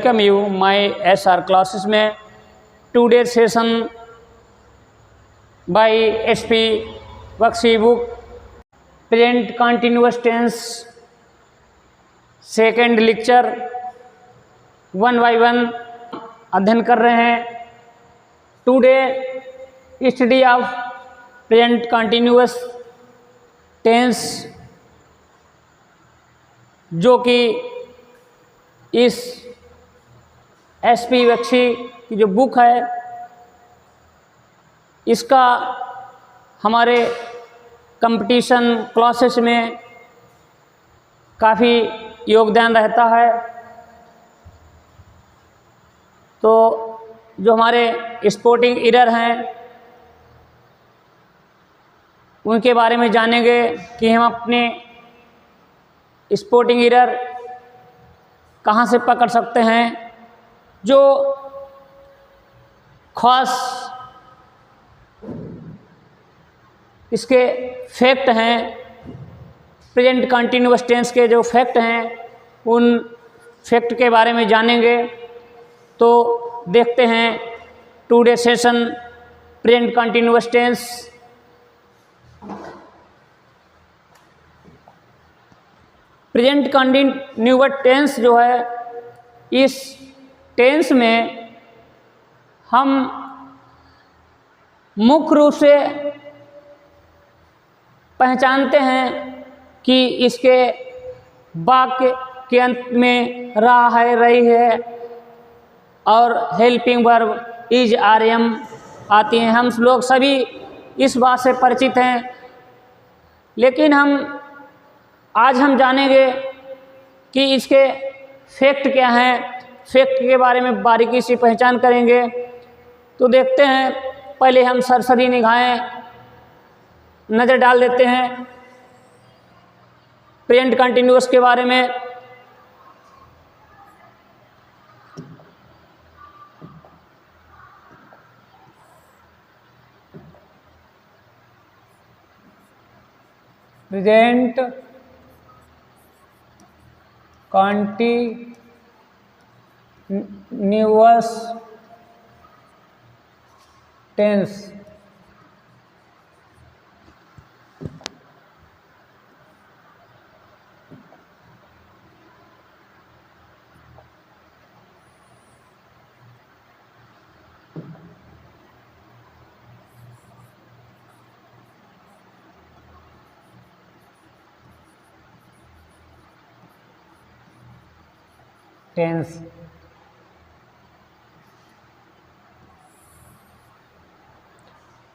Welcome you my SR classes में today session by SP Bakhshi book present continuous tense second lecture 1 by 1 अध्ययन कर रहे हैं। Today study of present continuous tense, जो कि इस SP बख्शी की जो बुक है इसका हमारे कंपटीशन क्लासेस में काफ़ी योगदान रहता है। तो जो हमारे स्पोर्टिंग एरर हैं उनके बारे में जानेंगे कि हम अपने स्पोर्टिंग एरर कहाँ से पकड़ सकते हैं। जो खास इसके फैक्ट हैं, प्रेजेंट कंटिन्यूअस टेंस के जो फैक्ट हैं उन फैक्ट के बारे में जानेंगे। तो देखते हैं today session present continuous tense. Present continuous tense जो है, इस टेंस में हम मुख्य रूप से पहचानते हैं कि इसके वाक्य के अंत में रहा है, रही है और हेल्पिंग वर्ब इज आरएम आती हैं। हम लोग सभी इस बात से परिचित हैं, लेकिन आज हम जानेंगे कि इसके फैक्ट क्या हैं। फैक्ट के बारे में बारीकी से पहचान करेंगे। तो देखते हैं, पहले हम सरसरी निगाहें नज़र डाल देते हैं प्रेजेंट कंटिन्यूअस के बारे में। प्रेजेंट कंटिन्यूअस टेंस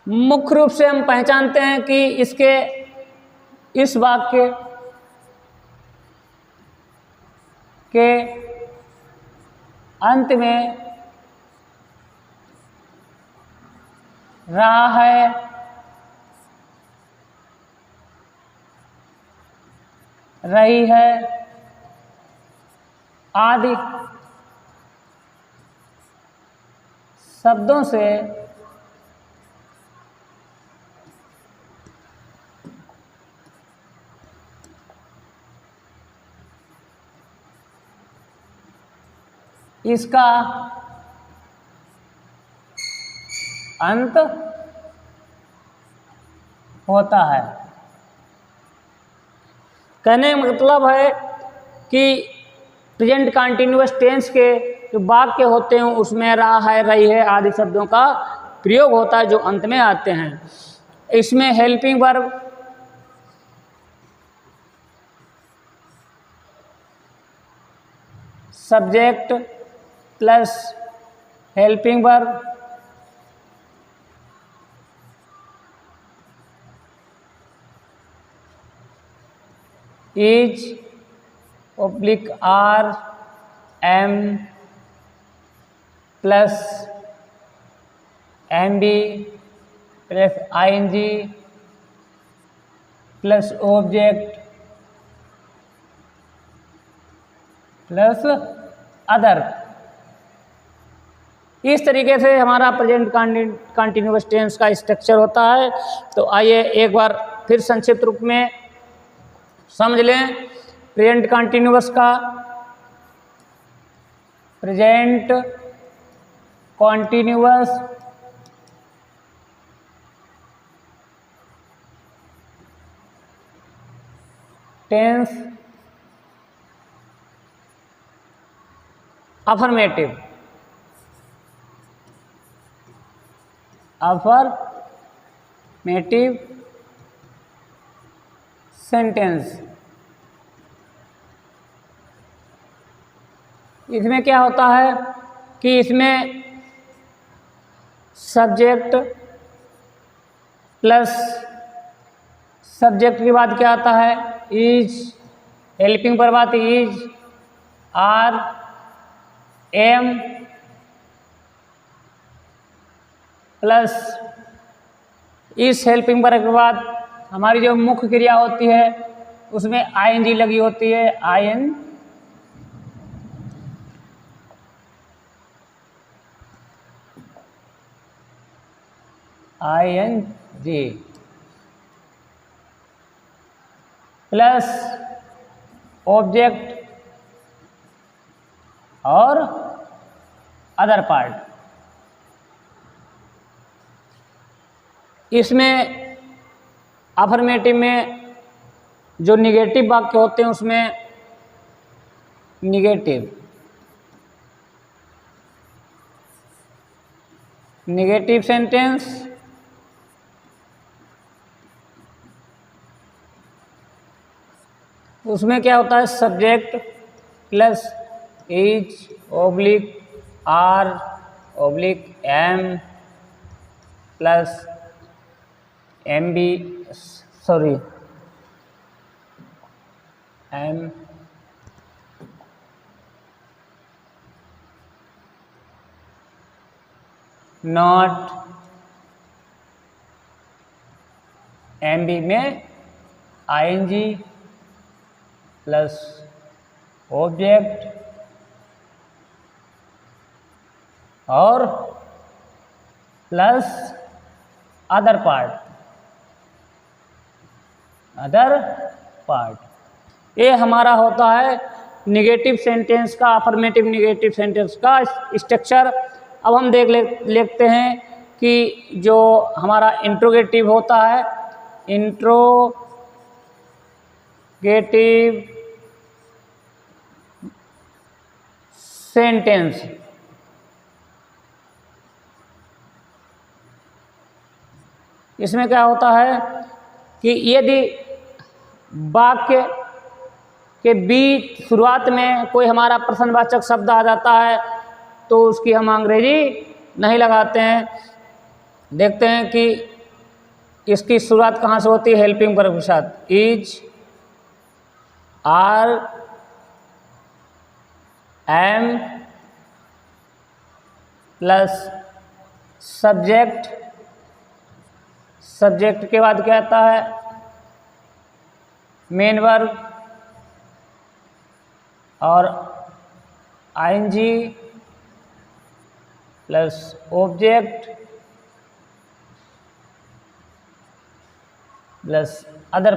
मुख्य रूप से हम पहचानते हैं कि इसके इस वाक्य के अंत में रहा है, रही है आदि शब्दों से इसका अंत होता है। कहने का मतलब है कि प्रेजेंट कंटिन्यूअस टेंस के जो वाक्य होते हैं उसमें रहा है, रही है आदि शब्दों का प्रयोग होता है जो अंत में आते हैं। इसमें helping verb subject plus helping verb is oblique are am plus am be plus ING plus object plus other. इस तरीके से हमारा प्रेजेंट कंटिन्यूअस टेंस का स्ट्रक्चर होता है। तो आइए एक बार फिर संक्षिप्त रूप में समझ लें प्रेजेंट कंटिन्यूअस का present continuous tense affirmative sentence. इसमें क्या होता है कि इसमें सब्जेक्ट प्लस सब्जेक्ट के बाद क्या आता है, इज, हेल्पिंग पर बात इज, आर, एम प्लस इस हेल्पिंग पर के बाद हमारी जो मुख्य क्रिया होती है उसमें आईएनजी लगी होती है, आईएनजी प्लस ऑब्जेक्ट और अदर पार्ट। इसमें अफर्मेटिव में जो निगेटिव वाक्य होते हैं उसमें निगेटिव सेंटेंस, उसमें क्या होता है, subject plus is oblique are oblique am plus am not am be में आईएनजी प्लस ऑब्जेक्ट और प्लस अदर पार्ट। ये हमारा होता है निगेटिव सेंटेंस का, अफर्मेटिव निगेटिव सेंटेंस का स्ट्रक्चर। अब हम देखते हैं कि जो हमारा इंट्रोगेटिव होता है, इंट्रोगेटिव सेंटेंस, इसमें क्या होता है कि यदि वाक्य के बीच शुरुआत में कोई हमारा प्रश्नवाचक शब्द आ जाता है तो उसकी हम अंग्रेजी नहीं लगाते हैं। देखते हैं कि इसकी शुरुआत कहाँ से होती है, हेल्पिंग वर्ब के साथ, is, are, am plus subject के बाद क्या आता है, मेन वर्ब और ING plus object plus other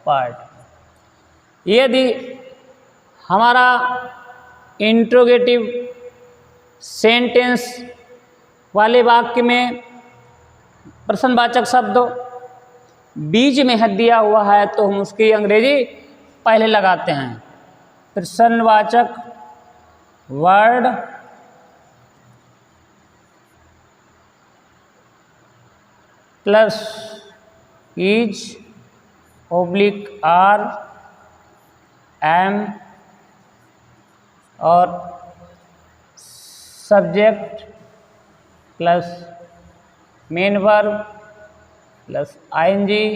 part. यदि हमारा इंट्रोगेटिव सेंटेंस वाले वाक्य में प्रश्नवाचक शब्द बीच में है दिया हुआ है तो हम उसकी अंग्रेजी पहले लगाते हैं। प्रश्नवाचक word plus is oblique are am और subject plus main verb plus ING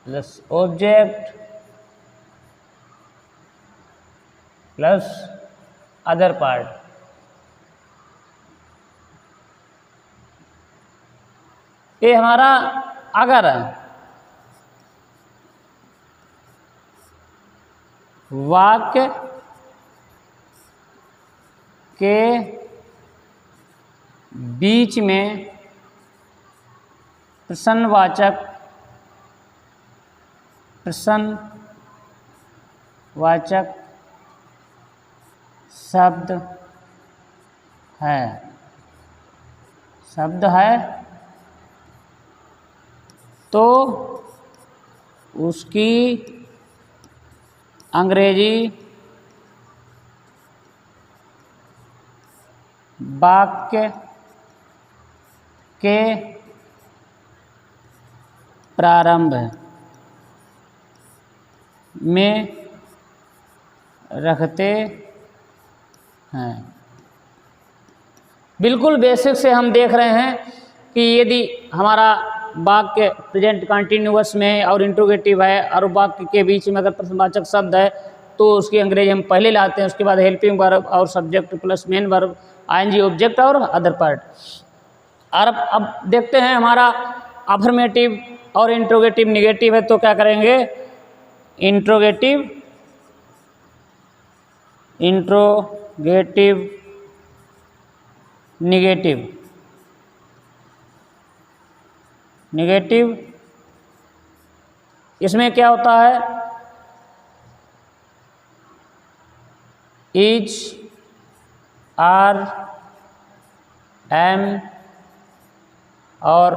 plus object plus other part. ये हमारा अगर वाक्य के बीच में प्रश्नवाचक प्रश्नवाचक शब्द है तो उसकी अंग्रेजी वाक्य के प्रारंभ में रखते हैं। बिल्कुल बेसिक से हम देख रहे हैं कि यदि हमारा वाक्य प्रेजेंट कंटिन्यूअस में और इंट्रोगेटिव है और वाक्य के बीच में अगर प्रश्नवाचक शब्द है तो उसकी अंग्रेजी हम पहले लाते हैं, उसके बाद हेल्पिंग वर्ब और subject plus main verb, ING object और अदर पार्ट। और अब देखते हैं हमारा अफर्मेटिव और इंट्रोगेटिव निगेटिव है तो क्या करेंगे, इंट्रोगेटिव निगेटिव इसमें क्या होता है, इज, आर, एम और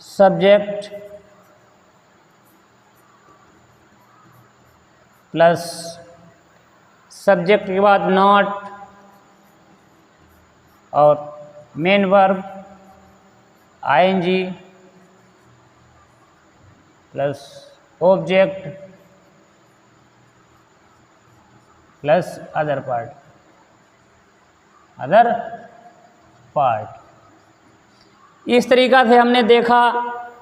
सब्जेक्ट प्लस सब्जेक्ट के बाद नॉट और main verb ING plus object plus other part. इस तरीक़ा से हमने देखा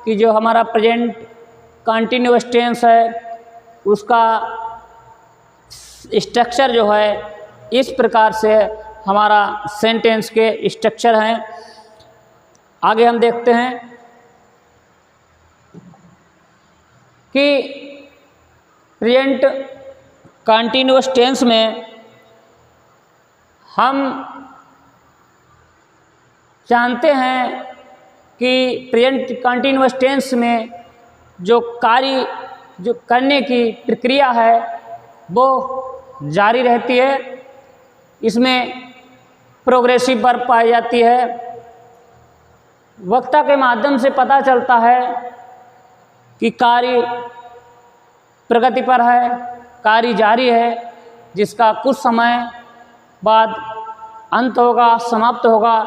कि जो हमारा प्रेजेंट कंटिन्यूअस टेंस है उसका स्ट्रक्चर जो है इस प्रकार से हमारा सेंटेंस के स्ट्रक्चर हैं। आगे हम देखते हैं कि प्रेजेंट कंटिन्यूअस टेंस में हम जानते हैं कि प्रेजेंट कंटिन्यूअस टेंस में जो कार्य जो करने की प्रक्रिया है वो जारी रहती है। इसमें प्रोग्रेसिव वर्ब पाई जाती है। वक्ता के माध्यम से पता चलता है कि कार्य प्रगति पर है, कार्य जारी है, जिसका कुछ समय बाद अंत होगा, समाप्त होगा।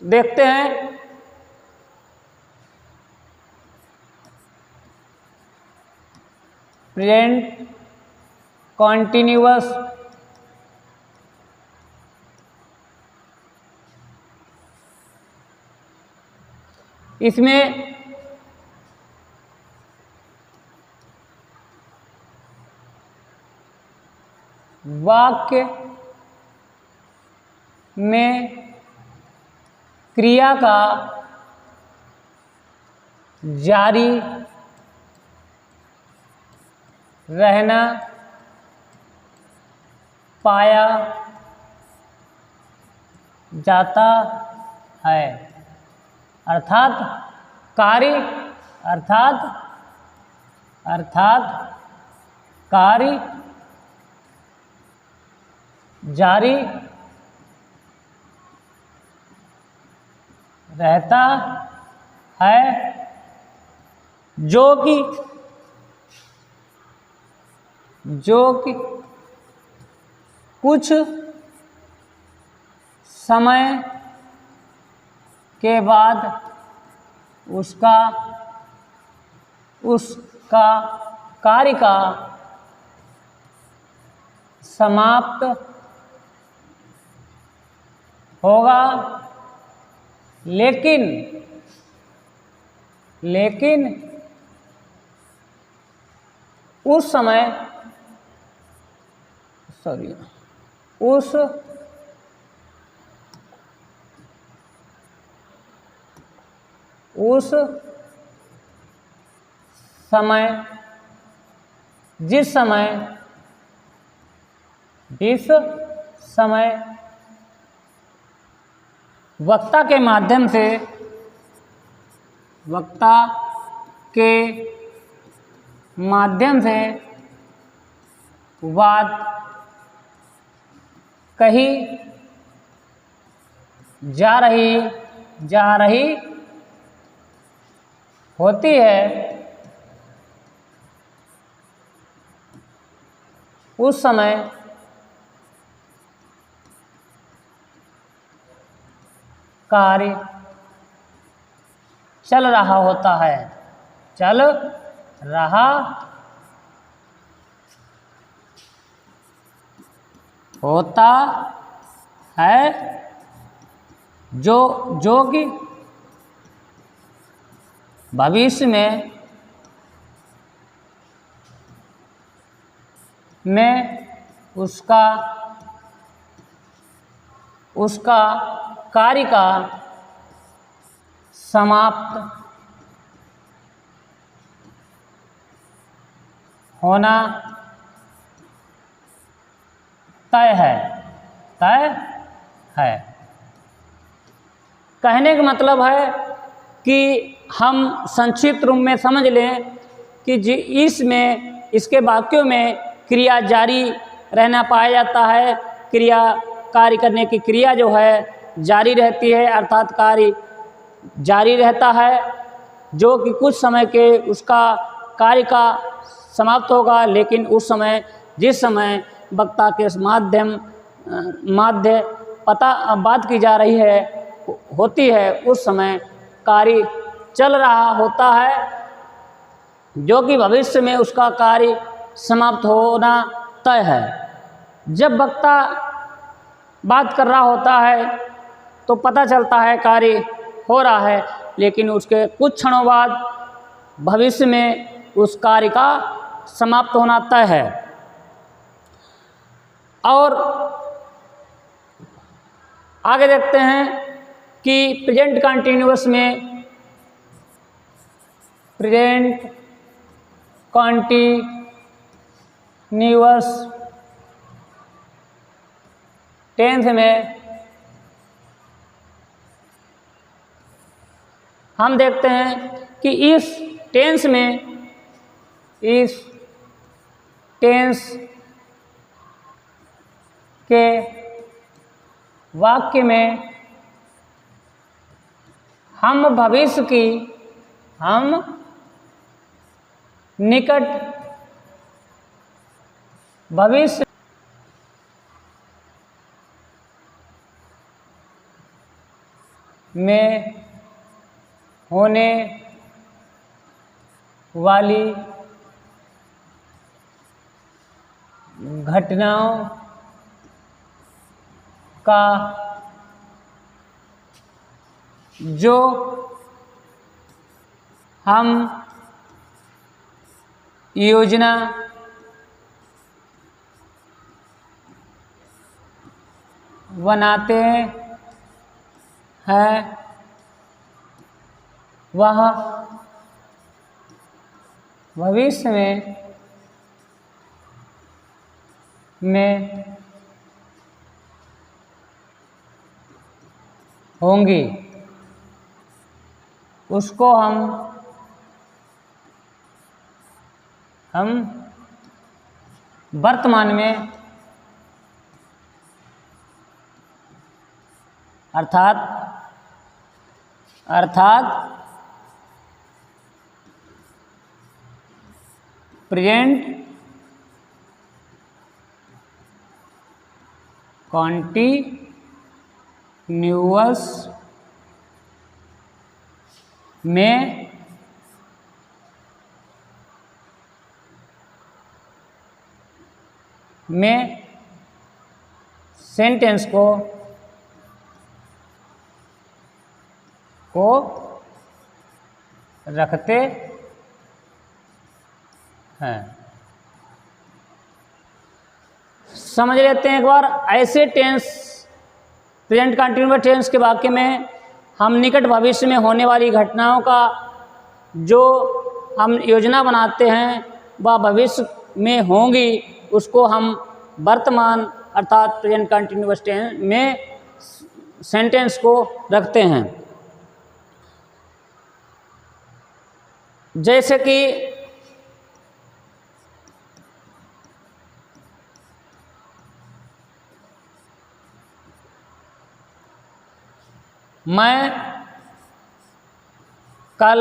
देखते हैं प्रेजेंट कॉन्टिन्यूअस इसमें वाक्य में क्रिया का जारी रहना पाया जाता है। अर्थात कार्य जारी रहता है जो कि कुछ समय के बाद उसका कार्य का समाप्त होगा, लेकिन उस समय जिस समय वक्ता के माध्यम से वक्ता के माध्यम से बात कही जा रही होती है, उस समय कार्य चल रहा होता है, चल रहा होता है, जो कि भविष्य में उसका कार्य का समाप्त होना तय है। कहने का मतलब है कि हम संक्षिप्त रूप में समझ लें कि इसके वाक्यों में क्रिया जारी रहना पाया जाता है, क्रिया कार्य करने की क्रिया जो है जारी रहती है, अर्थात कार्य जारी रहता है, जो कि कुछ समय के उसका कार्य का समाप्त होगा, लेकिन उस समय जिस समय वक्ता के माध्य बात की जा रही होती है, उस समय कार्य चल रहा होता है, जो कि भविष्य में उसका कार्य समाप्त होना तय है। जब वक्ता बात कर रहा होता है तो पता चलता है कार्य हो रहा है, लेकिन उसके कुछ क्षणों बाद भविष्य में उस कार्य का समाप्त होना तय है। और आगे देखते हैं कि प्रेजेंट कंटिन्यूअस में प्रेजेंट कंटिन्यूअस टेंस में हम देखते हैं कि इस टेंस के वाक्य में हम निकट भविष्य में होने वाली घटनाओं का जो हम योजना बनाते हैं वह भविष्य में होंगी, उसको हम वर्तमान में अर्थात प्रेजेंट कॉन्टिन्यूअस में सेंटेंस को रखते हैं। समझ लेते हैं एक बार। ऐसे टेंस प्रेजेंट कंटिन्यूअस टेंस के वाक्य में हम निकट भविष्य में होने वाली घटनाओं का जो हम योजना बनाते हैं वह भविष्य में होंगी, उसको हम वर्तमान अर्थात प्रेजेंट कंटिन्यूअस टेंस में सेंटेंस को रखते हैं। जैसे कि मैं कल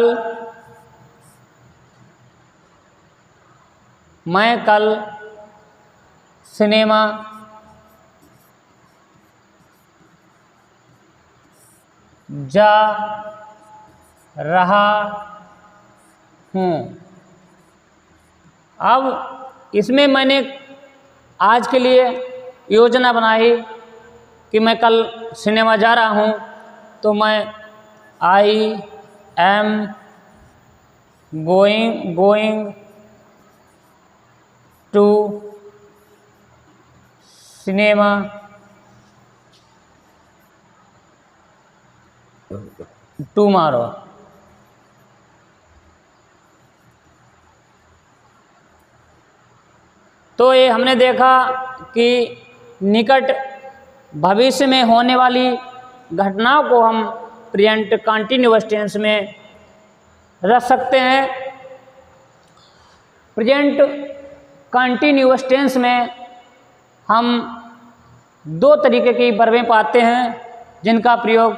सिनेमा जा रहा हूँ। अब इसमें मैंने आज के लिए योजना बनाई कि मैं कल सिनेमा जा रहा हूँ, तो मैं I am going to cinema tomorrow. तो ये हमने देखा कि निकट भविष्य में होने वाली घटनाओं को हम प्रेजेंट कंटिन्यूअस टेंस में रख सकते हैं। प्रेजेंट कंटिन्यूअस टेंस में हम दो तरीके की वर्बें पाते हैं जिनका प्रयोग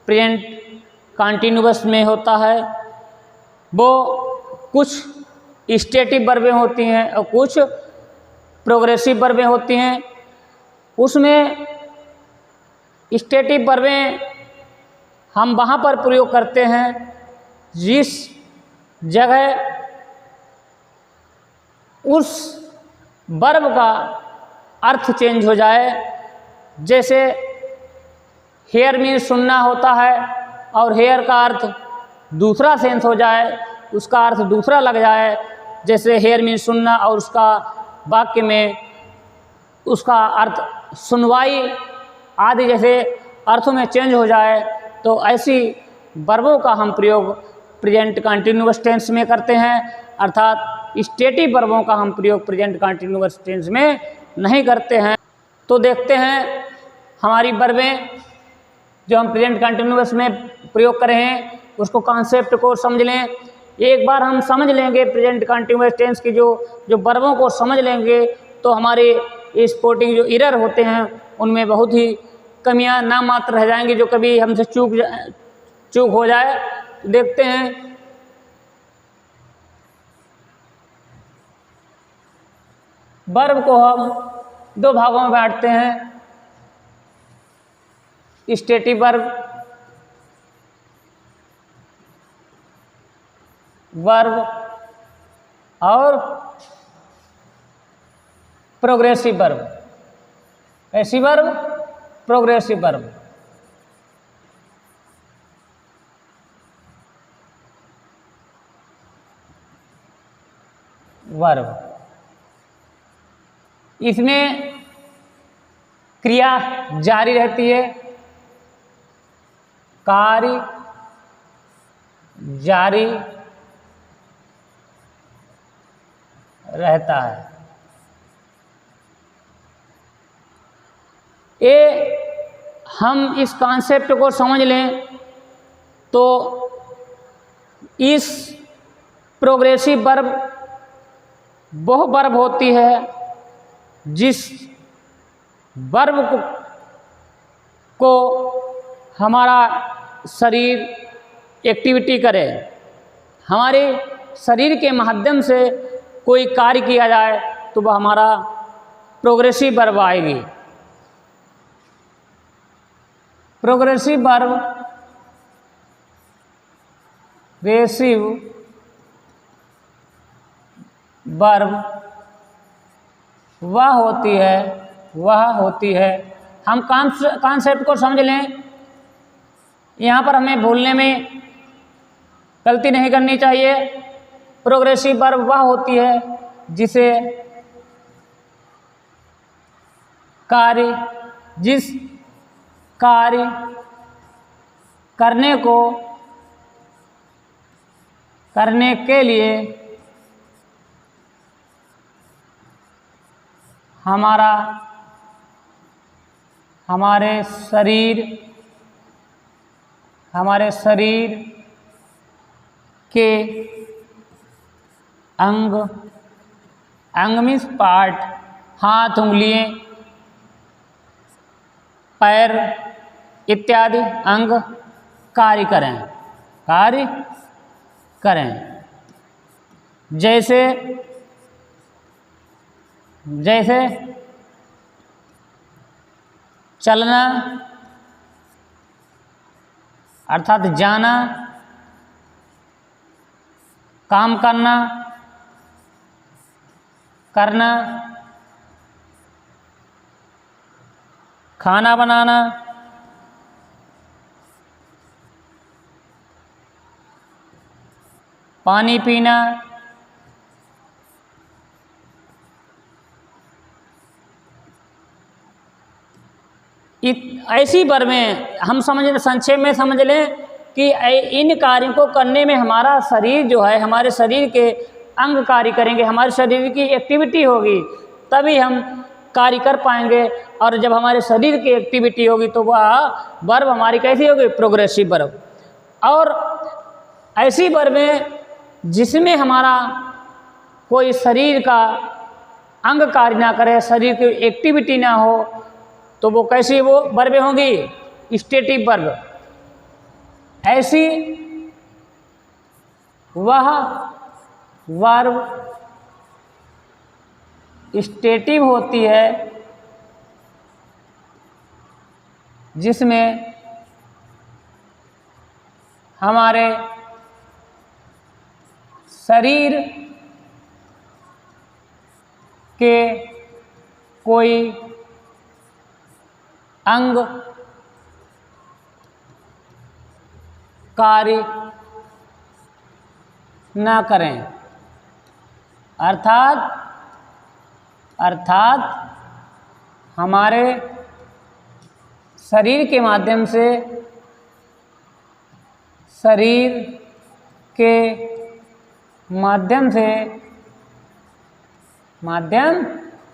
प्रेजेंट कंटिन्यूअस में होता है। वो कुछ स्टेटिव वर्बें होती हैं और कुछ प्रोग्रेसिव वर्बें होती हैं। उसमें स्टेटिव वर्बें हम वहाँ पर प्रयोग करते हैं जिस जगह उस वर्ब का अर्थ चेंज हो जाए। जैसे हेयर मीन्स सुनना होता है और हेयर का अर्थ दूसरा सेंस हो जाए, उसका अर्थ दूसरा लग जाए। जैसे हेयर मीन्स सुनना और उसका वाक्य में उसका अर्थ सुनवाई आदि जैसे अर्थों में चेंज हो जाए, तो ऐसी वर्बों का हम प्रयोग प्रेजेंट कंटिन्यूअस टेंस में करते हैं। अर्थात स्टेटिव वर्बों का हम प्रयोग प्रेजेंट कंटिन्यूअस टेंस में नहीं करते हैं। तो देखते हैं हमारी वर्बें जो हम प्रेजेंट कंटिन्यूअस में प्रयोग कर रहे हैं उसको कॉन्सेप्ट को समझ लें। एक बार हम समझ लेंगे प्रेजेंट कंटिन्यूअस टेंस की जो वर्बों को समझ लेंगे, तो हमारे स्पोर्टिंग जो एरर होते हैं उनमें बहुत ही कमियां ना मात्र रह जाएंगी, जो कभी हमसे चूक हो जाए। देखते हैं वर्ब को हम दो भागों में बांटते हैं, स्टेटिव वर्ब और प्रोग्रेसिव वर्ब। ऐसी वर्ब, प्रोग्रेसिव वर्ब। इसमें क्रिया जारी रहती है, कार्य जारी रहता है। ये हम इस कॉन्सेप्ट को समझ लें तो इस प्रोग्रेसिव वर्ब वह वर्ब होती है जिस वर्ब को हमारा शरीर एक्टिविटी करे, हमारे शरीर के माध्यम से कोई कार्य किया जाए तो वह हमारा प्रोग्रेसिव वर्ब आएगी। प्रोग्रेसिव वर्ब वह होती है। हम कॉन्सेप्ट को समझ लें। यहाँ पर हमें भूलने में गलती नहीं करनी चाहिए। प्रोग्रेसिव वर्ब वह होती है जिस कार्य करने के लिए हमारे शरीर के अंग, अंग मीन्स पार्ट, हाथ, उंगलियां, पैर इत्यादि अंग कार्य करें, कार्य करें। जैसे जैसे चलना अर्थात जाना, काम करना, करना, खाना बनाना, पानी पीना, ऐसी बार में हम समझ संक्षेप में समझ लें कि इन कार्यों को करने में हमारा शरीर जो है, हमारे शरीर के अंग कार्य करेंगे, हमारे शरीर की एक्टिविटी होगी, तभी हम कार्य कर पाएंगे। और जब हमारे शरीर की एक्टिविटी होगी तो वह वर्ब हमारी कैसी होगी, प्रोग्रेसिव वर्ब। और ऐसी वर्ब में जिसमें हमारा कोई शरीर का अंग कार्य ना करे, शरीर की एक्टिविटी ना हो, तो वो कैसी वो वर्बें होंगी, स्टेटिव वर्ब। ऐसी वह वर्ब स्टेटिव होती है जिसमें हमारे शरीर के कोई अंग कार्य ना करें, अर्थात हमारे शरीर के माध्यम से, शरीर के माध्यम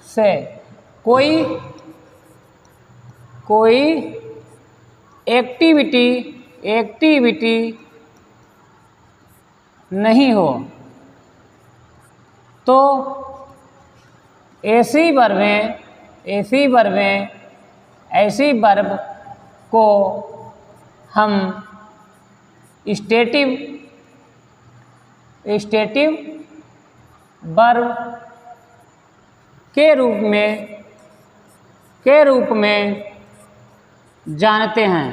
से कोई एक्टिविटी नहीं हो, तो ऐसी वर्ब को हम स्टेटिव वर्ब के रूप में जानते हैं।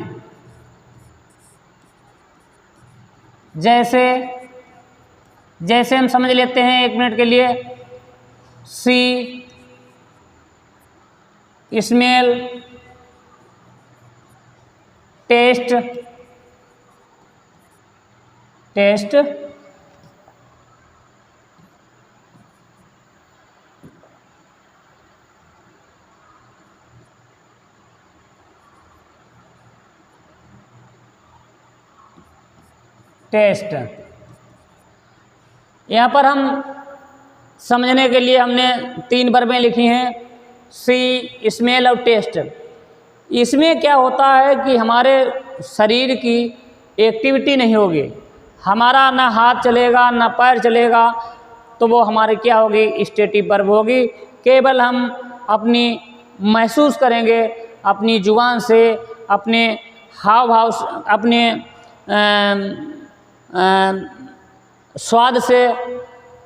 जैसे हम समझ लेते हैं 1 मिनट के लिए, सी स्मेल, टेस्ट, यहाँ पर हम समझने के लिए हमने 3 वर्बें लिखी हैं, सी, स्मेल और टेस्ट। इसमें क्या होता है कि हमारे शरीर की एक्टिविटी नहीं होगी, हमारा ना हाथ चलेगा ना पैर चलेगा, तो वो हमारे क्या होगी, स्टेटिव वर्ब होगी। केवल हम अपनी महसूस करेंगे अपनी जुबान से, अपने हाव भाव, अपने स्वाद से,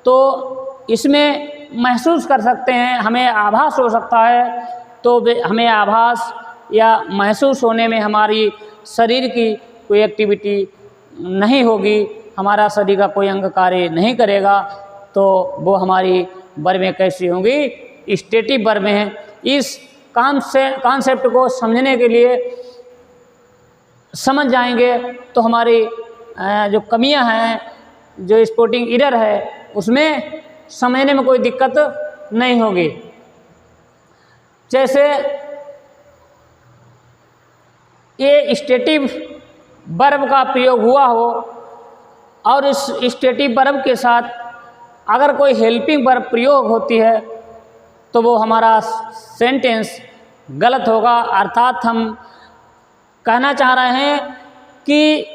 तो इसमें महसूस कर सकते हैं, हमें आभास हो सकता है। तो हमें आभास या महसूस होने में हमारी शरीर की कोई एक्टिविटी नहीं होगी, हमारा शरीर का कोई अंग कार्य नहीं करेगा, तो वो हमारी वर्बें कैसी होंगी, स्टेटिव वर्बें हैं। इस कॉन्सेप्ट को समझने के लिए समझ जाएंगे तो हमारी जो कमियां हैं, जो स्पोर्टिंग एरर है, उसमें समझने में कोई दिक्कत नहीं होगी। जैसे ये स्टेटिव वर्ब का प्रयोग हुआ हो और इस स्टेटिव वर्ब के साथ अगर कोई हेल्पिंग वर्ब प्रयोग होती है तो वो हमारा सेंटेंस गलत होगा। अर्थात हम कहना चाह रहे हैं कि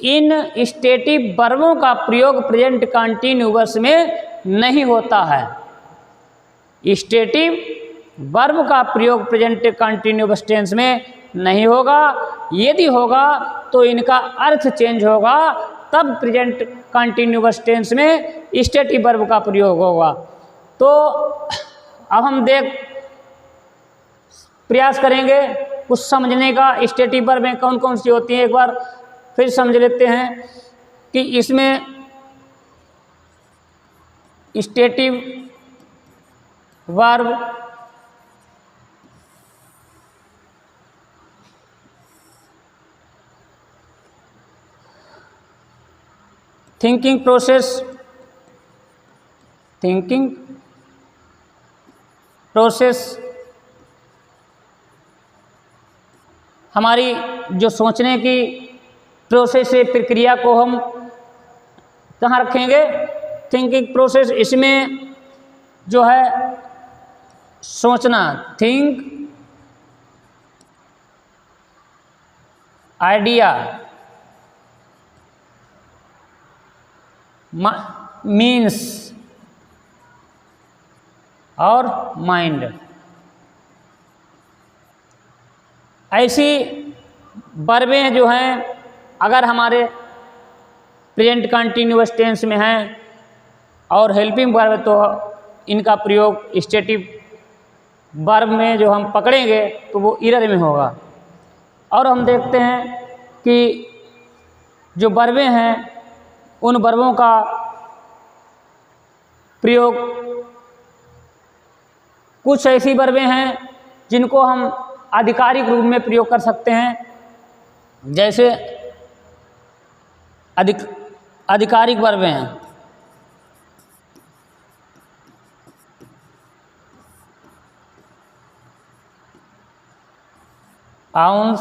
इन स्टेटिव वर्बों का प्रयोग प्रेजेंट कंटिन्यूअस में नहीं होता है। स्टेटिव वर्ब का प्रयोग प्रेजेंट कंटिन्यूअस टेंस में नहीं होगा। यदि होगा तो इनका अर्थ चेंज होगा, तब प्रेजेंट कंटिन्यूअस टेंस में स्टेटिव वर्ब का प्रयोग होगा। तो अब हम प्रयास करेंगे कुछ समझने का। स्टेटिव वर्ब में कौन कौन सी होती हैं, एक बार फिर समझ लेते हैं कि इसमें स्टेटिव वर्ब थिंकिंग प्रोसेस हमारी जो सोचने की प्रोसेस है, प्रक्रिया को हम कहाँ रखेंगे? Thinking process. इसमें जो है सोचना, थिंक, आइडिया, मीन्स और माइंड, ऐसी वर्बें जो हैं अगर हमारे प्रेजेंट कंटिन्यूअस टेंस में हैं और हेल्पिंग वर्ब, तो इनका प्रयोग स्टेटिव वर्ब में जो हम पकड़ेंगे तो वो इरर में होगा। और हम देखते हैं कि जो वर्बें हैं उन वर्बों का प्रयोग, कुछ ऐसी वर्बें हैं जिनको हम आधिकारिक रूप में प्रयोग कर सकते हैं, जैसे आधिकारिक वर्बें हैं। आउंस,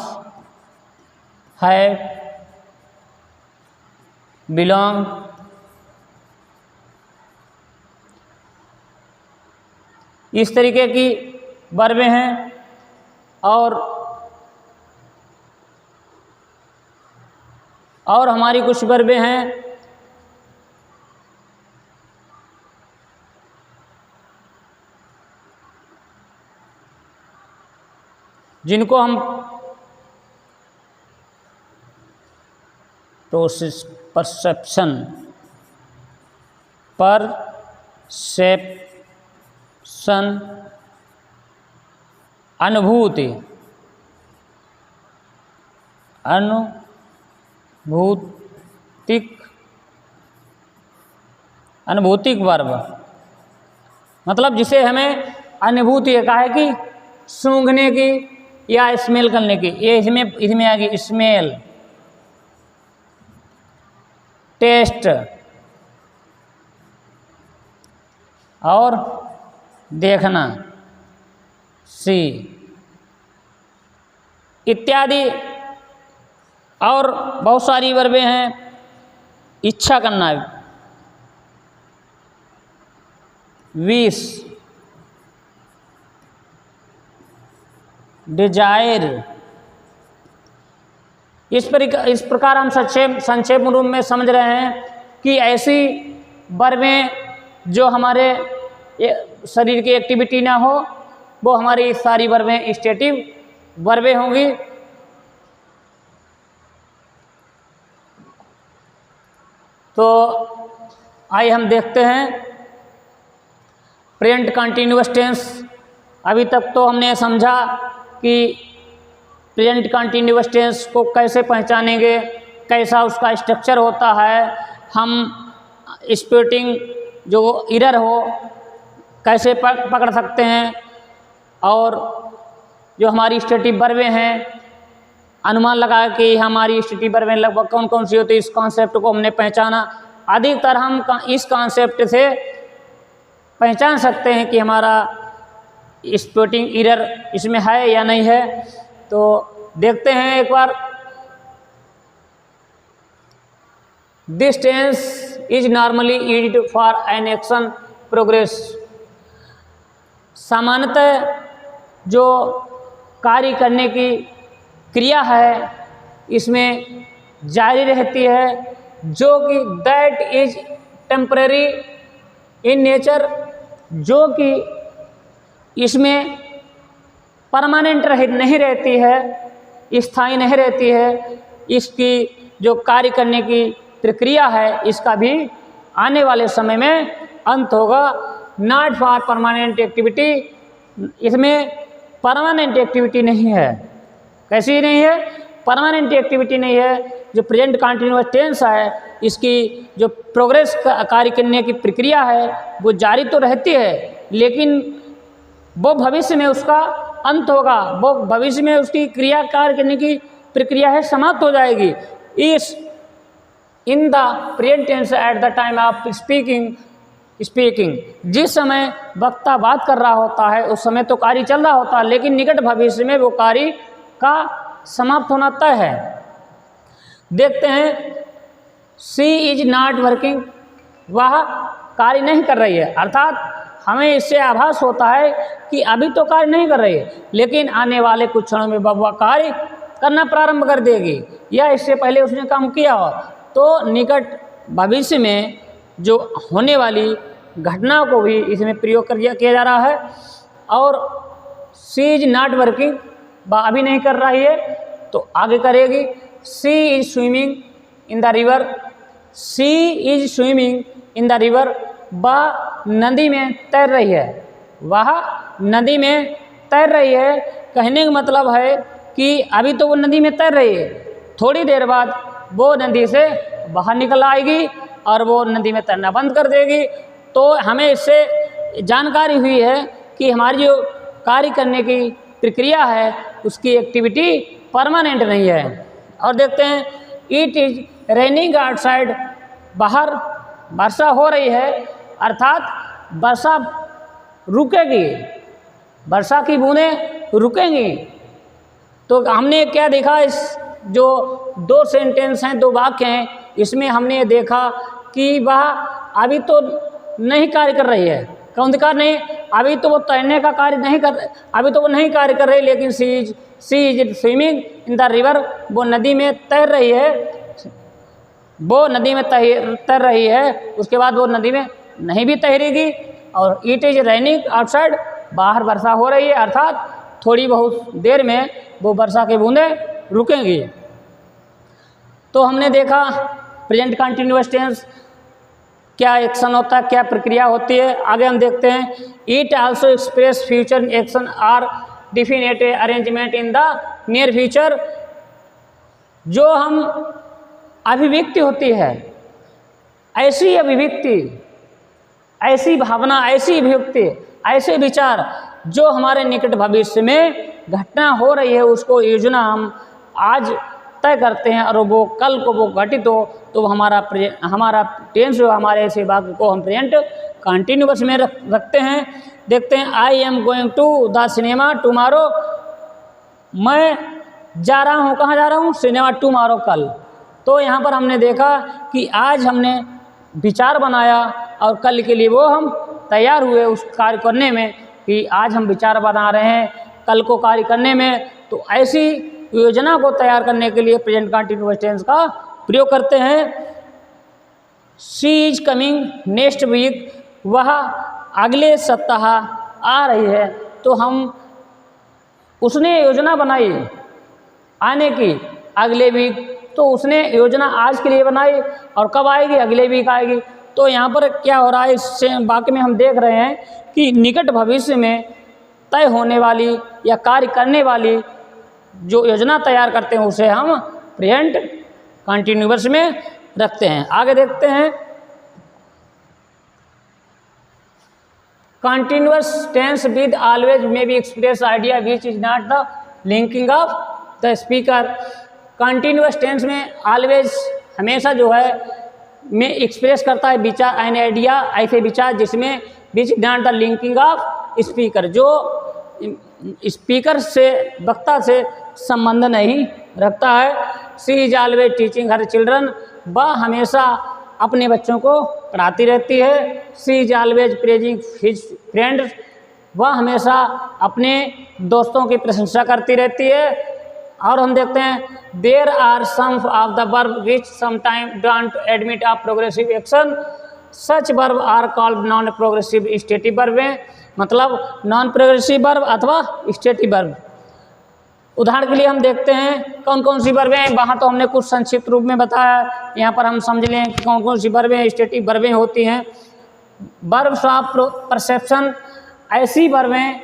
हैव, बिलोंग, इस तरीके की वर्बें हैं। और हमारी कुछ वर्बें हैं जिनको हम प्रोसेस, परसेप्शन, अनुभूति, अनुभूतिक वर्ब, मतलब जिसे हमें अनुभूति है कि सूंघने की या स्मेल करने की, ये इसमें आ गई स्मेल, टेस्ट और देखना, सी इत्यादि। और बहुत सारी वर्बें हैं, इच्छा करना, विश, डिजायर। इस प्रकार हम संक्षेप रूप में समझ रहे हैं कि ऐसी वर्बें जो हमारे शरीर की एक्टिविटी ना हो, वो हमारी सारी वर्बें स्टेटिव वर्बें होंगी। तो आइए हम देखते हैं प्रेजेंट कंटिन्यूअस टेंस। अभी तक तो हमने समझा कि प्रेजेंट कंटिन्यूअस टेंस को कैसे पहचानेंगे, कैसा उसका स्ट्रक्चर होता है, हम स्पेलिंग जो एरर हो कैसे पकड़ सकते हैं, और जो हमारी स्टेटिव वर्बें हैं अनुमान लगा कि हमारी स्टेटिव वर्बें लगभग कौन कौन सी होती है, इस कॉन्सेप्ट को हमने पहचाना। अधिकतर हम इस कॉन्सेप्ट से पहचान सकते हैं कि हमारा स्पेलिंग एरर इसमें है या नहीं है। तो देखते हैं एक बार। This tense is normally used for an action progress. सामान्यतः जो कार्य करने की क्रिया है इसमें जारी रहती है, जो कि that is temporary in nature, जो कि इसमें परमानेंट नहीं रहती है, स्थायी नहीं रहती है। इसकी जो कार्य करने की प्रक्रिया है इसका भी आने वाले समय में अंत होगा। नॉट फॉर परमानेंट एक्टिविटी, इसमें परमानेंट एक्टिविटी नहीं है। कैसी नहीं है? परमानेंट एक्टिविटी नहीं है। जो प्रेजेंट कंटिन्यूअस टेंस है इसकी जो प्रोग्रेस कार्य करने की प्रक्रिया है वो जारी तो रहती है, लेकिन वो भविष्य में उसका अंत होगा, वो भविष्य में उसकी क्रिया कार्य करने की प्रक्रिया है समाप्त हो जाएगी। इस in the present tense at the time of speaking, जिस समय वक्ता बात कर रहा होता है उस समय तो कार्य चल रहा होता है, लेकिन निकट भविष्य में वो कार्य का समाप्त होना तय है। देखते हैं, सी इज नॉट वर्किंग, वह कार्य नहीं कर रही है, अर्थात हमें इससे आभास होता है कि अभी तो कार्य नहीं कर रही है, लेकिन आने वाले कुछ क्षणों में वह कार्य करना प्रारंभ कर देगी, या इससे पहले उसने काम किया हो। तो निकट भविष्य में जो होने वाली घटना को भी इसमें प्रयोग किया जा रहा है। और सी इज नॉट वर्किंग, वह अभी नहीं कर रही है तो आगे करेगी। She is swimming in the river, she is swimming in the river, वह नदी में तैर रही है, वह नदी में तैर रही है। कहने का मतलब है कि अभी तो वो नदी में तैर रही है, थोड़ी देर बाद वो नदी से बाहर निकल आएगी और वो नदी में तैरना बंद कर देगी। तो हमें इससे जानकारी हुई है कि हमारी जो कार्य करने की प्रक्रिया है उसकी एक्टिविटी परमानेंट नहीं है। और देखते हैं, इट इज रेनिंग आउटसाइड, बाहर वर्षा हो रही है, अर्थात वर्षा रुकेगी, वर्षा की बूंदें रुकेंगी। तो हमने क्या देखा, इस जो दो सेंटेंस हैं, दो वाक्य हैं, इसमें हमने ये देखा कि वह अभी तो नहीं कार्य कर रही है। कौन कार्य नहीं? अभी तो वो तैरने का कार्य नहीं कर, अभी तो वो नहीं कार्य कर रही, लेकिन she is swimming in the river, वो नदी में तैर रही है, वो नदी में तैर रही है, उसके बाद वो नदी में नहीं भी तैरेगी। और इट इज रेनिंग आउटसाइड, बाहर वर्षा हो रही है, अर्थात थोड़ी बहुत देर में वो वर्षा की बूंदें रुकेंगी। तो हमने देखा प्रेजेंट कंटिन्यूअस टेंस क्या एक्शन होता है, क्या प्रक्रिया होती है। आगे हम देखते हैं, it also express future action or definite arrangement in the near future. जो हम अभिव्यक्ति होती है, ऐसी अभिव्यक्ति, ऐसी भावना, ऐसी अभिव्यक्ति, ऐसे विचार जो हमारे निकट भविष्य में घटना हो रही है उसको योजना हम आज तय करते हैं और वो कल को वो घटित हो तो हमारा टेंस, हमारे ऐसे वाक्य को हम प्रेजेंट कंटिन्यूअस में रखते हैं। देखते हैं, I am going to the cinema tomorrow, मैं जा रहा हूँ, कहाँ जा रहा हूँ? सिनेमा, टुमारो, कल। तो यहाँ पर हमने देखा कि आज हमने विचार बनाया और कल के लिए वो हम तैयार हुए उस कार्य करने में, कि आज हम विचार बना रहे हैं कल को कार्य करने में। तो ऐसी योजना को तैयार करने के लिए प्रेजेंट कंटिन्यूअस टेंस का प्रयोग करते हैं। She is coming next week, वह अगले सप्ताह आ रही है। तो हम उसने योजना बनाई आने की अगले वीक, तो उसने योजना आज के लिए बनाई और कब आएगी? अगले वीक आएगी। तो यहाँ पर क्या हो रहा है, इस वाक्य में हम देख रहे हैं कि निकट भविष्य में तय होने वाली या कार्य करने वाली जो योजना तैयार करते हैं उसे हम प्रेजेंट कंटिन्यूअस में रखते हैं। आगे देखते हैं, continuous tense with always may be express idea which is not the linking of the speaker. Continuous tense में ऑलवेज हमेशा जो है में एक्सप्रेस करता है विचार, एन आइडिया, ऐसे विचार जिसमें which is not the linking of speaker, जो स्पीकर से, वक्ता से संबंध नहीं रखता है। She is always teaching her children, वह हमेशा अपने बच्चों को पढ़ाती रहती है। She is always praising his friends, वह हमेशा अपने दोस्तों की प्रशंसा करती रहती है। और हम देखते हैं there are some of the verb which sometime don't admit of progressive action, such verb are called non progressive stative verb है, मतलब नॉन प्रोग्रेसिव वर्ब अथवा स्टेटिव वर्ब। उदाहरण के लिए हम देखते हैं कौन कौन सी वर्बें हैं, वहाँ तो हमने कुछ संक्षिप्त रूप में बताया, यहाँ पर हम समझ लें कि कौन कौन सी वर्बें स्टेटिव वर्बें होती हैं। वर्ब्स ऑफ परसेप्शन, ऐसी वर्बें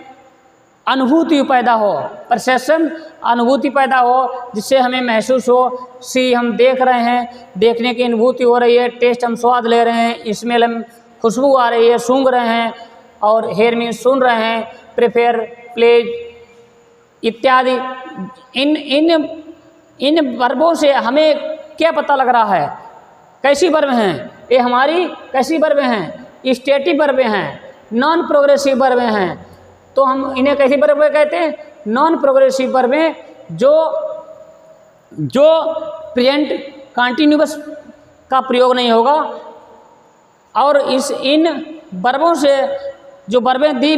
अनुभूति पैदा हो, परसेप्शन अनुभूति पैदा हो जिससे हमें महसूस हो, सी हम देख रहे हैं, देखने की अनुभूति हो रही है, टेस्ट हम स्वाद ले रहे हैं, स्मेल हम खुशबू आ रही है, सूंघ रहे हैं, और हेयर मीन सुन रहे हैं, प्रेफर प्लेज इत्यादि। इन इन इन वर्बों से हमें क्या पता लग रहा है, कैसी वर्ब हैं ये हमारी, कैसी वर्बें हैं, स्टेटिव वर्बें हैं, नॉन प्रोग्रेसिव वर्बें हैं। तो हम इन्हें कैसी वर्बें कहते हैं, नॉन प्रोग्रेसिव वर्बें जो प्रेजेंट कंटिन्यूअस का प्रयोग नहीं होगा। और इन वर्बों से जो वर्बें दी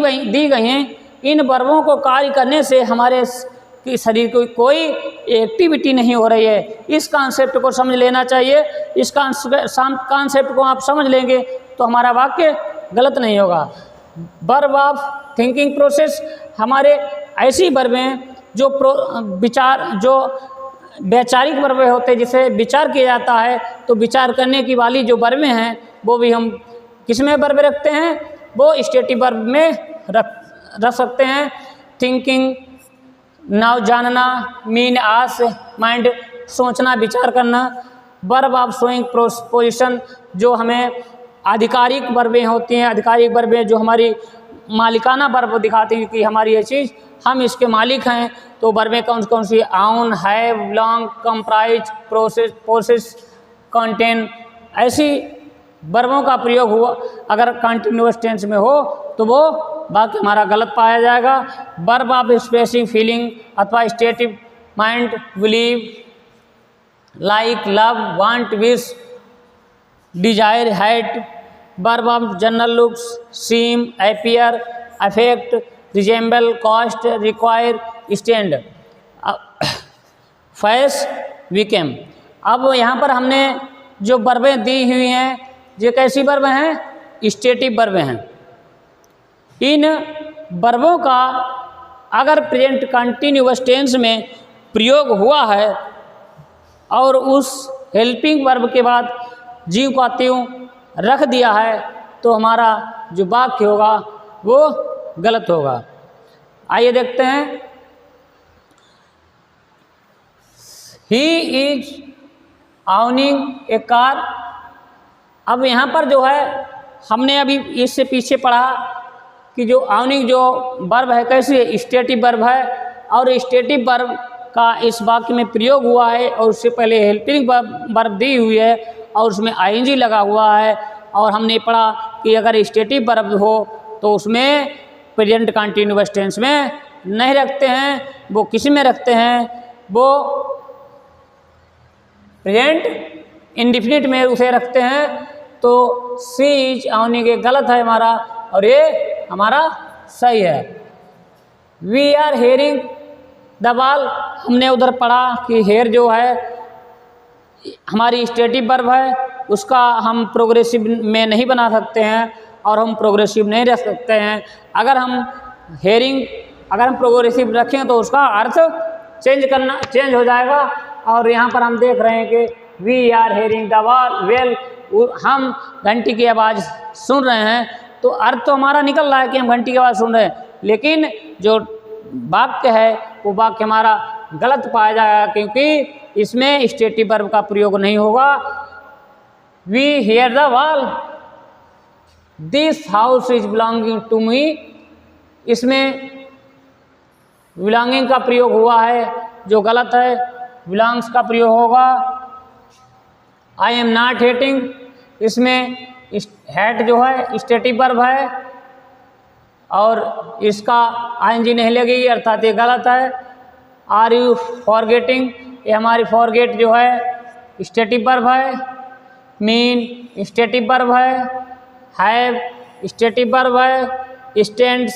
गई हैं, इन वर्बों को कार्य करने से हमारे कि शरीर की कोई एक्टिविटी नहीं हो रही है। इस कॉन्सेप्ट को समझ लेना चाहिए। इस कॉन्सेप्ट को आप समझ लेंगे तो हमारा वाक्य गलत नहीं होगा। वर्ब ऑफ थिंकिंग प्रोसेस, हमारे ऐसी वर्बें जो वैचारिक वर्बें होते हैं, जिसे विचार किया जाता है, तो विचार करने की वाली जो वर्बें हैं वो भी हम किस में वर्ब रखते हैं, वो स्टेटिव वर्ब में रख सकते हैं। थिंकिंग, नाउ जानना, मीन आस, माइंड सोचना, विचार करना। वर्ब ऑफ शोइंग पोजीशन, जो हमें आधिकारिक वर्बें होती हैं, आधिकारिक वर्बें जो हमारी मालिकाना वर्ब दिखाती हैं कि हमारी ये चीज़ हम इसके मालिक हैं। तो वर्बें कौन कौन सी, own, have, belong, comprise, possess, contain, ऐसी वर्बों का प्रयोग हुआ अगर कंटिन्यूअस टेंस में हो तो वो वाक्य हमारा गलत पाया जाएगा। वर्ब ऑफ एक्सप्रेसिंग फीलिंग अथवा stative mind, believe, like, love, want, wish, desire, hate. Verb of general looks, seem, appear, affect, resemble, cost, require, stand, face, became. अब यहाँ पर हमने जो वर्बें दी हुई हैं, ये कैसी वर्बें हैं, स्टेटिव वर्बें हैं। इन वर्बों का अगर प्रेजेंट कंटिन्यूअस टेंस में प्रयोग हुआ है और उस हेल्पिंग वर्ब के बाद जीव का त्यों रख दिया है, तो हमारा जो वाक्य होगा वो गलत होगा। आइए देखते हैं। He is ऑनिंग A car. अब यहाँ पर जो है हमने अभी इससे पीछे पढ़ा कि जो ऑनिंग जो वर्ब है कैसी स्टेटिव वर्ब है, और स्टेटिव वर्ब का इस वाक्य में प्रयोग हुआ है और उससे पहले हेल्पिंग वर्ब दी हुई है और उसमें आईएनजी लगा हुआ है। और हमने पढ़ा कि अगर स्टेटिव वर्ब हो तो उसमें प्रेजेंट कंटिन्यूअस टेंस में नहीं रखते हैं, वो किस में रखते हैं, वो प्रेजेंट इंडिफिनिट में उसे रखते हैं। तो सी इज ऑनिंग ये गलत है हमारा, और ये हमारा सही है। We are hearing the ball, हमने उधर पढ़ा कि हेयर जो है हमारी स्टेटिव वर्ब है, उसका हम प्रोग्रेसिव में नहीं बना सकते हैं और हम प्रोग्रेसिव नहीं रख सकते हैं। अगर हम प्रोग्रेसिव रखें तो उसका अर्थ चेंज हो जाएगा। और यहाँ पर हम देख रहे हैं कि we are hearing the ball well, हम घंटी की आवाज़ सुन रहे हैं, तो अर्थ तो हमारा निकल रहा है कि हम घंटी की आवाज़ सुन रहे हैं, लेकिन जो वाक्य है वो वाक्य हमारा गलत पाया जाएगा क्योंकि इसमें स्टेटिव वर्ब का प्रयोग नहीं होगा। We hear the wall, this house is belonging to me, इसमें बिलोंगिंग का प्रयोग हुआ है जो गलत है, बिलोंग्स का प्रयोग होगा। आई एम नॉट हेटिंग, इसमें हैट जो है स्टेटिव वर्ब है और इसका आईएनजी नहीं लगेगी अर्थात ये गलत है। आर यू फॉरगेटिंग, ये हमारी फॉरगेट जो है स्टेटिव वर्ब है। मीन स्टेटिव वर्ब है। हैव स्टेटिव वर्ब है। स्टैंड्स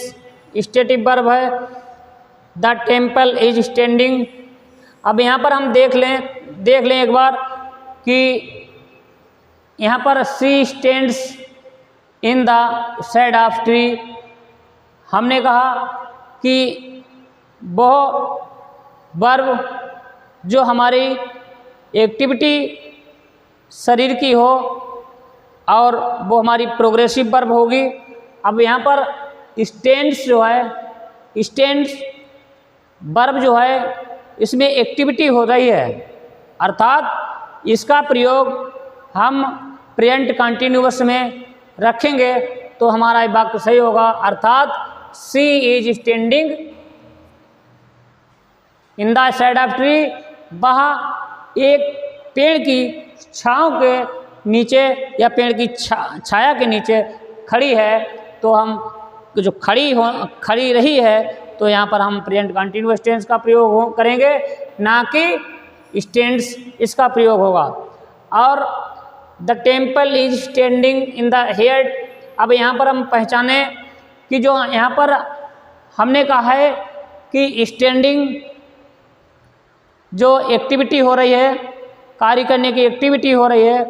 स्टेटिव वर्ब है। द टेम्पल इज स्टैंडिंग, अब यहाँ पर हम देख लें एक बार कि यहाँ पर she stands in the shade of tree. हमने कहा कि वह वर्ब जो हमारी एक्टिविटी शरीर की हो और वो हमारी प्रोग्रेसिव वर्ब होगी। अब यहाँ पर स्टैंड्स जो है, स्टैंड्स वर्ब जो है इसमें एक्टिविटी हो रही है, अर्थात इसका प्रयोग हम प्रेजेंट कंटिन्यूअस में रखेंगे तो हमारा वाक्य सही होगा। अर्थात she is standing in the shade of tree, वह एक पेड़ की छांव के नीचे या पेड़ की छाया के नीचे खड़ी है। तो हम जो खड़ी रही है तो यहाँ पर हम प्रेजेंट कंटिन्यूअस टेंस का प्रयोग करेंगे, ना कि स्टैंड्स इसका प्रयोग होगा। और the temple is standing in the head. अब यहाँ पर हम पहचाने कि जो यहाँ पर हमने कहा है कि स्टैंडिंग जो एक्टिविटी हो रही है, कार्य करने की एक्टिविटी हो रही है,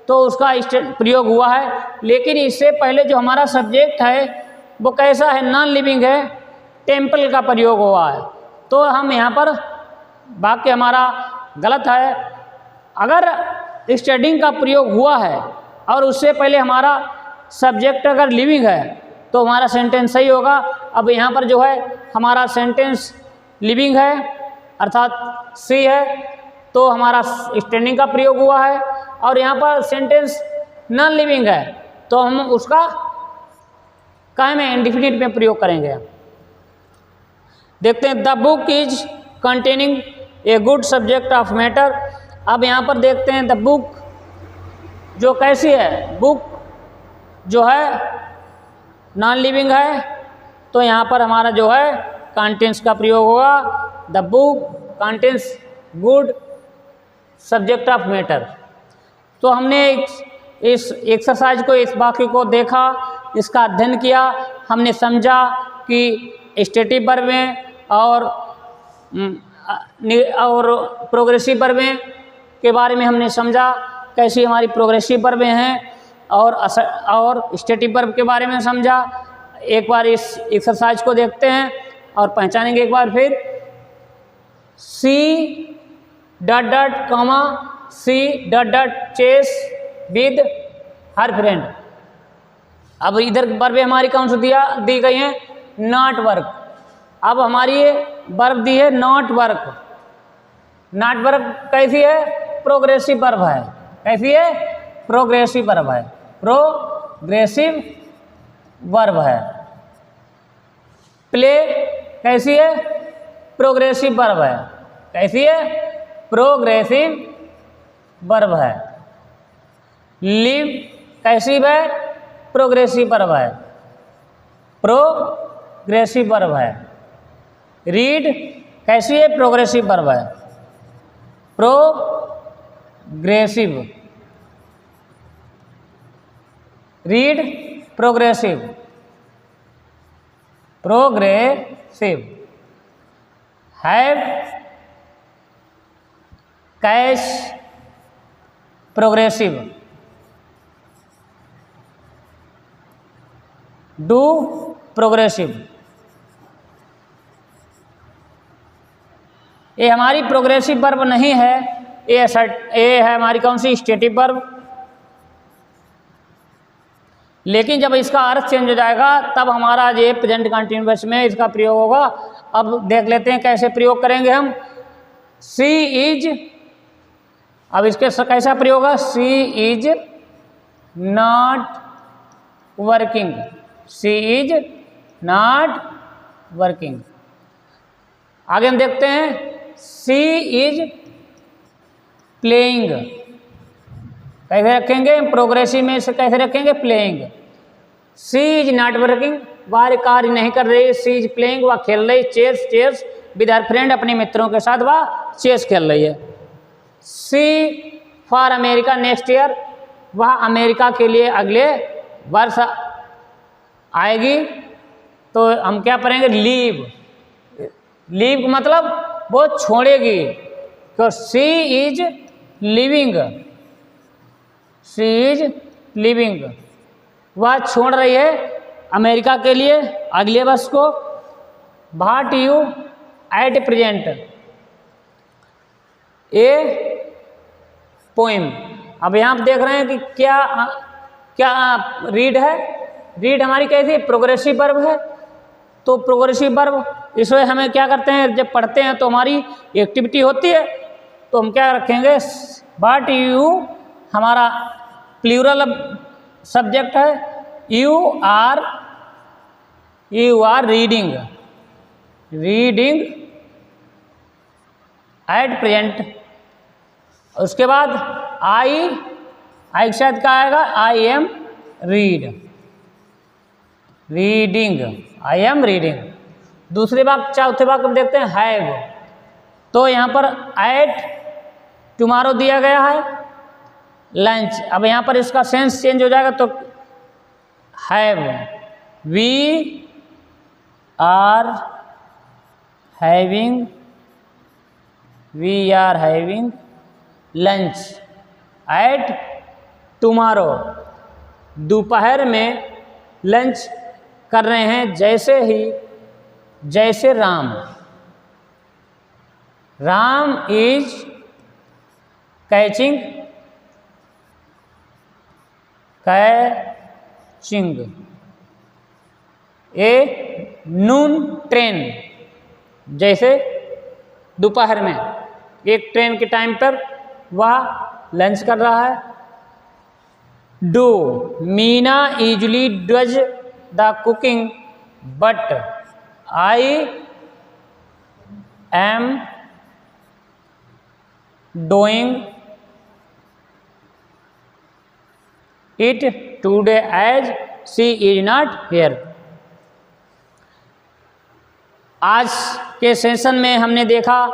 तो उसका प्रयोग हुआ है। लेकिन इससे पहले जो हमारा सब्जेक्ट है वो कैसा है, नॉन लिविंग है, टेम्पल का प्रयोग हुआ है। तो हम यहाँ पर वाक्य हमारा गलत है। अगर स्टैंडिंग का प्रयोग हुआ है और उससे पहले हमारा सब्जेक्ट अगर लिविंग है तो हमारा सेंटेंस सही होगा। अब यहाँ पर जो है हमारा सेंटेंस लिविंग है अर्थात सी है, तो हमारा स्टैंडिंग का प्रयोग हुआ है। और यहाँ पर सेंटेंस नॉन लिविंग है तो हम उसका काय में इंडिफिनिट में प्रयोग करेंगे। देखते हैं, the book is containing a good subject of matter. अब यहाँ पर देखते हैं द बुक जो कैसी है, बुक जो है नॉन लिविंग है तो यहाँ पर हमारा जो है कंटेंस का प्रयोग होगा। The book contains good subject of matter. तो हमने इस एक्सरसाइज को, इस वाक्य को देखा, इसका अध्ययन किया, हमने समझा कि स्टेटिव वर्ब में और प्रोग्रेसिव वर्ब के बारे में हमने समझा, कैसी हमारी प्रोग्रेसिव वर्ब हैं और स्टेटिव वर्ब के बारे में समझा। एक बार इस एक्सरसाइज को देखते हैं और पहचानेंगे एक बार फिर। She dot dot comma she dot dot chess with her friend. अब इधर वर्ब हमारी कौन सी दी गई है, नॉट वर्क। अब हमारी ये वर्ब दी है नॉट वर्क। नॉट वर्क कैसी है, प्रोग्रेसिव वर्ब है। कैसी है, प्रोग्रेसिव वर्ब है, प्रोग्रेसिव वर्ब है। प्ले कैसी है, प्रोग्रेसिव वर्ब है। कैसी है, प्रोग्रेसिव वर्ब है। लिव कैसी है, प्रोग्रेसिव वर्ब है, प्रोग्रेसिव वर्ब है। रीड कैसी है, प्रोग्रेसिव वर्ब है, progressive. Read progressive, progressive. Have cash progressive. Do progressive. ये हमारी प्रोग्रेसिव वर्ब नहीं है, ये है हमारी कौन सी, स्टेटिव वर्ब। लेकिन जब इसका अर्थ चेंज हो जाएगा तब हमारा ये प्रेजेंट कंटिन्यूअस में इसका प्रयोग होगा। अब देख लेते हैं कैसे प्रयोग करेंगे हम। सी इज, अब इसके कैसा प्रयोग है, she is not working. She is not working. आगे हम देखते हैं, सी इज प्लेइंग। कैसे रखेंगे, प्रोग्रेसिव में से कैसे रखेंगे, playing. She is not working, वह कार्य नहीं कर रही। सी इज प्लेइंग, वह खेल रही चेस विद हर फ्रेंड, अपने मित्रों के साथ वह चेस खेल रही है। सी फॉर अमेरिका नेक्स्ट ईयर, वह अमेरिका के लिए अगले वर्ष आएगी। तो हम क्या पढ़ेंगे, लीव। लीव मतलब वो छोड़ेगी, she is living, she is living, वह छोड़ रही है अमेरिका के लिए अगले वर्ष को। What you at present A poem. अब यहाँ आप देख रहे हैं कि क्या क्या रीड है, रीड हमारी कैसी प्रोग्रेसिव वर्ब है, तो प्रोग्रेसिव वर्ब इसमें हमें क्या करते हैं, जब पढ़ते हैं तो हमारी एक्टिविटी होती है, तो हम क्या रखेंगे, व्हाट यू हमारा प्लूरल सब्जेक्ट है, you are reading, reading at present. उसके बाद आई के साथ क्या आएगा, I am read, reading, I am reading. दूसरी बात चौथे बात देखते हैं हैव, तो यहाँ पर एट टुमारो दिया गया है लंच। अब यहाँ पर इसका सेंस चेंज हो जाएगा, तो have, we are having, we are having lunch at tomorrow, दोपहर में लंच कर रहे हैं, जैसे Ram, Ram is catching a noon train, जैसे दोपहर में एक ट्रेन के टाइम पर वह लंच कर रहा है। Do, Meena usually does the cooking but I am doing it today as she is not here. आज के सेशन में हमने देखा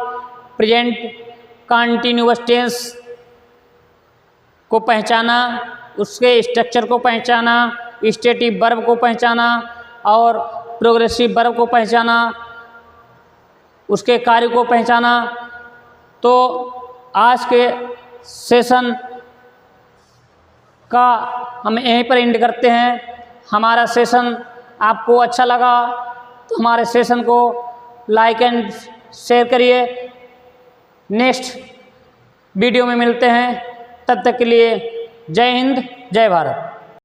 प्रेजेंट कंटिन्यूअस टेंस को पहचाना, उसके स्ट्रक्चर को पहचाना, स्टेटिव वर्ब को पहचाना और प्रोग्रेसिव वर्ब को पहचाना, उसके कार्य को पहचाना। तो आज के सेशन का हम यहीं पर एंड करते हैं। हमारा सेशन आपको अच्छा लगा तो हमारे सेशन को लाइक एंड शेयर करिए। नेक्स्ट वीडियो में मिलते हैं, तब तक के लिए जय हिंद, जय भारत।